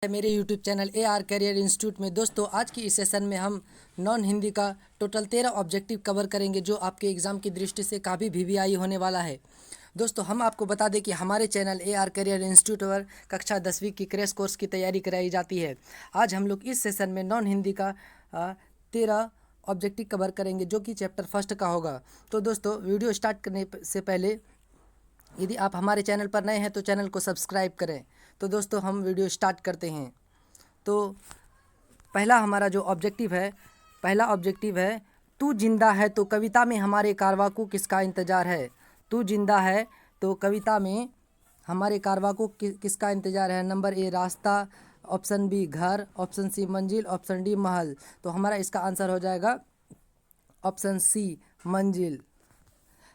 मेरे YouTube channel AR career institute में। दोस्तों आज की इस सेशन में हम नॉन हिंदी का टोटल 13 ऑब्जेक्टिव कवर करेंगे जो आपके एग्ज़ाम की दृष्टि से काफ़ी VVI होने वाला है। दोस्तों हम आपको बता दें कि हमारे चैनल AR करियर इंस्टीट्यूट पर कक्षा 10वीं की क्रैश कोर्स की तैयारी कराई जाती है। आज हम लोग इस सेशन में नॉन हिंदी का 13 ऑब्जेक्टिव कवर करेंगे जो कि चैप्टर फर्स्ट का होगा। तो दोस्तों वीडियो स्टार्ट करने से पहले यदि आप हमारे चैनल पर नए हैं तो चैनल को सब्सक्राइब करें। तो दोस्तों हम वीडियो स्टार्ट करते हैं। तो पहला हमारा जो ऑब्जेक्टिव है, तू जिंदा है तो कविता में हमारे कारवां को किसका इंतज़ार है। तू जिंदा है तो कविता में हमारे कारवां को किसका इंतज़ार है। नंबर ए रास्ता, ऑप्शन बी घर, ऑप्शन सी मंजिल, ऑप्शन डी महल। तो हमारा इसका आंसर हो जाएगा ऑप्शन सी मंजिल।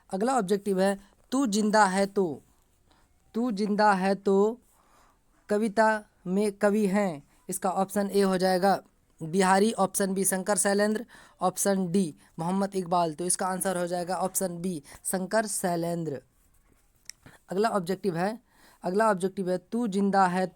अगला ऑब्जेक्टिव है तू जिंदा है तो कविता में कवि हैं। इसका ऑप्शन ए हो जाएगा Bihari, option B Shankar Shailendra, option D Mohammad Iqbal. तो इसका आंसर हो जाएगा ऑप्शन बी शंकर शैलेंद्र। अगला ऑब्जेक्टिव है तू जिंदा है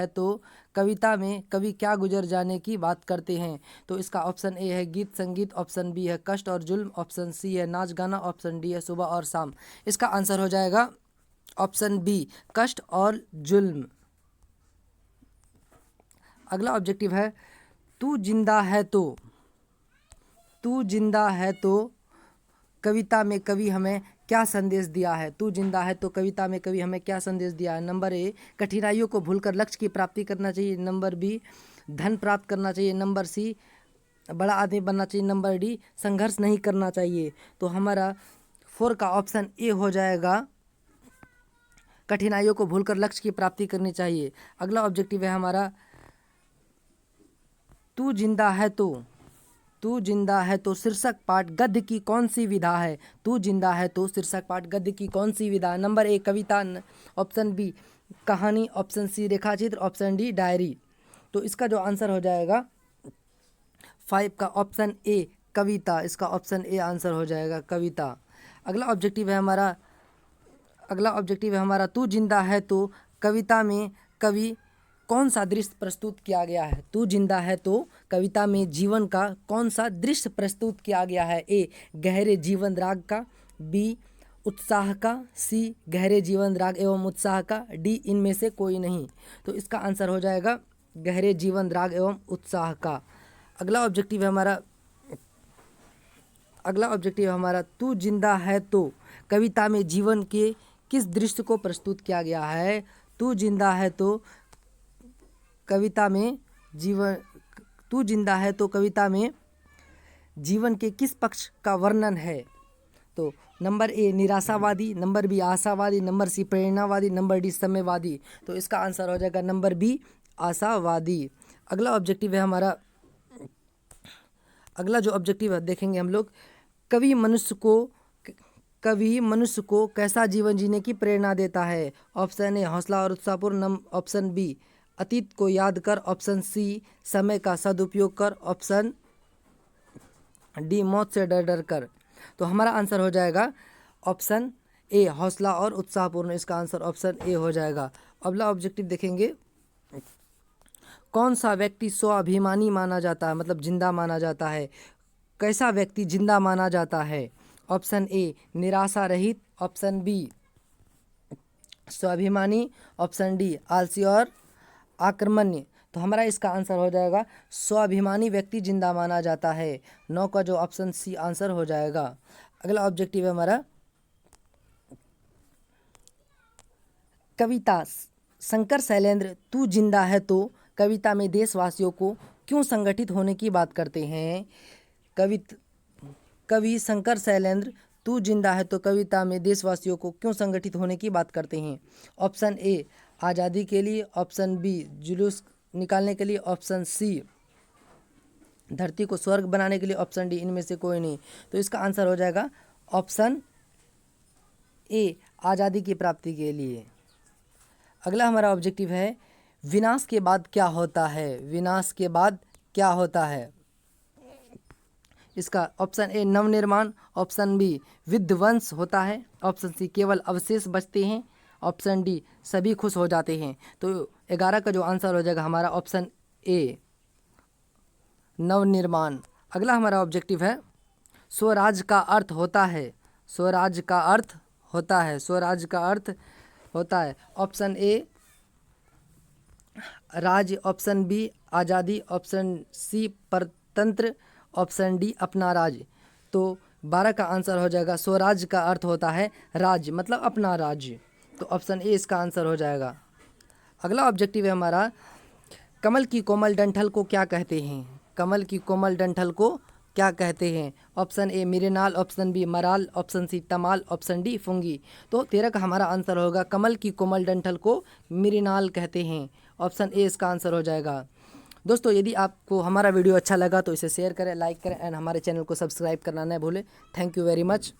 तो कविता में कवि क्या गुजर जाने की बात करते हैं। तो इसका ऑप्शन ए है गीत संगीत, ऑप्शन बी है कष्ट और जुल्म, ऑप्शन सी है नाच गाना, ऑप्शन डी है सुबह और शाम। इसका आंसर हो जाएगा ऑप्शन बी कष्ट और जुल्म। अगला ऑब्जेक्टिव है तू जिंदा है तो कविता में कवि हमें क्या संदेश दिया है। तू जिंदा है तो कविता में कवि हमें क्या संदेश दिया है। नंबर ए कठिनाइयों को भूलकर लक्ष्य की प्राप्ति करना चाहिए, नंबर बी धन प्राप्त करना चाहिए, नंबर सी बड़ा आदमी बनना चाहिए, नंबर डी संघर्ष नहीं करना चाहिए। तो हमारा 4 का ऑप्शन ए हो जाएगा कठिनाइयों को भूलकर लक्ष्य की प्राप्ति करनी चाहिए। अगला ऑब्जेक्टिव है हमारा तू जिंदा है तो शीर्षक पाठ गद्य की कौन सी विधा है। तू जिंदा है तो शीर्षक पाठ गद्य की कौन सी विधा। नंबर ए कविता, ऑप्शन बी कहानी, ऑप्शन सी रेखाचित्र, ऑप्शन डी डायरी। तो इसका जो आंसर हो जाएगा 5 का ऑप्शन ए कविता। इसका ऑप्शन ए आंसर हो जाएगा कविता। अगला ऑब्जेक्टिव है हमारा तू जिंदा है तो कविता में कवि कौन सा दृश्य प्रस्तुत किया गया है। तू जिंदा है तो कविता में जीवन का कौन सा दृश्य प्रस्तुत किया गया है। ए गहरे जीवन राग का, बी उत्साह का, सी गहरे जीवन राग एवं उत्साह का, डी इनमें से कोई नहीं। तो इसका आंसर हो जाएगा गहरे जीवन राग एवं उत्साह का। अगला ऑब्जेक्टिव है हमारा तू जिंदा है तो कविता में जीवन के किस दृश्य को प्रस्तुत किया गया है। तू जिंदा है तो कविता में जीवन के किस पक्ष का वर्णन है। तो नंबर ए निराशावादी, नंबर बी आशावादी, नंबर सी प्रेरणावादी, नंबर डी साम्यवादी। तो इसका आंसर हो जाएगा नंबर बी आशावादी। अगला जो ऑब्जेक्टिव है देखेंगे हम लोग कवि मनुष्य को कैसा जीवन जीने की प्रेरणा देता है। ऑप्शन ए हौसला और उत्साहपूर्ण, ऑप्शन बी अतीत को याद कर, ऑप्शन सी समय का सदुपयोग कर, ऑप्शन डी मौत से डर कर। तो हमारा आंसर हो जाएगा ऑप्शन ए हौसला और उत्साहपूर्ण। इसका आंसर ऑप्शन ए हो जाएगा। अगला ऑब्जेक्टिव देखेंगे कौन सा व्यक्ति स्वाभिमानी माना जाता है, मतलब जिंदा माना जाता है। कैसा व्यक्ति जिंदा माना जाता है। ऑप्शन ए निराशा रहित, ऑप्शन बी स्वाभिमानी, ऑप्शन डी आलसी और आक्रमण्य। तो हमारा इसका आंसर हो जाएगा स्वाभिमानी व्यक्ति जिंदा माना जाता है। 9 का जो ऑप्शन सी आंसर हो जाएगा। अगला ऑब्जेक्टिव है हमारा कविता शंकर शैलेंद्र तू जिंदा है तो कविता में देशवासियों को क्यों संगठित होने की बात करते हैं। कवि शंकर शैलेंद्र तू जिंदा है तो कविता में देशवासियों को क्यों संगठित होने की बात करते हैं। ऑप्शन ए आज़ादी के लिए, ऑप्शन बी जुलूस निकालने के लिए, ऑप्शन सी धरती को स्वर्ग बनाने के लिए, ऑप्शन डी इनमें से कोई नहीं। तो इसका आंसर हो जाएगा ऑप्शन ए आज़ादी की प्राप्ति के लिए। अगला हमारा ऑब्जेक्टिव है विनाश के बाद क्या होता है। इसका option A Navnirman, option B विध्वंस होता है, ऑप्शन सी केवल अवशेष बचते हैं, ऑप्शन डी सभी खुश हो जाते हैं। तो 11 का जो आंसर हो जाएगा हमारा ऑप्शन ए नवनिर्माण। अगला हमारा ऑब्जेक्टिव है स्वराज का अर्थ होता है, स्वराज का अर्थ होता है, स्वराज का अर्थ होता है। ऑप्शन ए राज्य, ऑप्शन बी आज़ादी, ऑप्शन सी परतंत्र, ऑप्शन डी अपना राज्य। तो 12 का आंसर हो जाएगा स्वराज का अर्थ होता है राज्य, मतलब अपना राज्य। तो ऑप्शन ए इसका आंसर हो जाएगा। अगला ऑब्जेक्टिव है हमारा कमल की कोमल डंठल को क्या कहते हैं, कमल की कोमल डंठल को क्या कहते हैं। ऑप्शन ए मिरेनाल, ऑप्शन बी मराल, ऑप्शन सी तमाल, ऑप्शन डी फुंगी। तो 13 का हमारा आंसर होगा कमल की कोमल डंठल को मिरेनाल कहते हैं। ऑप्शन ए इसका आंसर हो जाएगा। दोस्तों यदि आपको हमारा वीडियो अच्छा लगा तो इसे शेयर करें, लाइक करें एंड हमारे चैनल को सब्सक्राइब करना न भूलें। Thank you very much.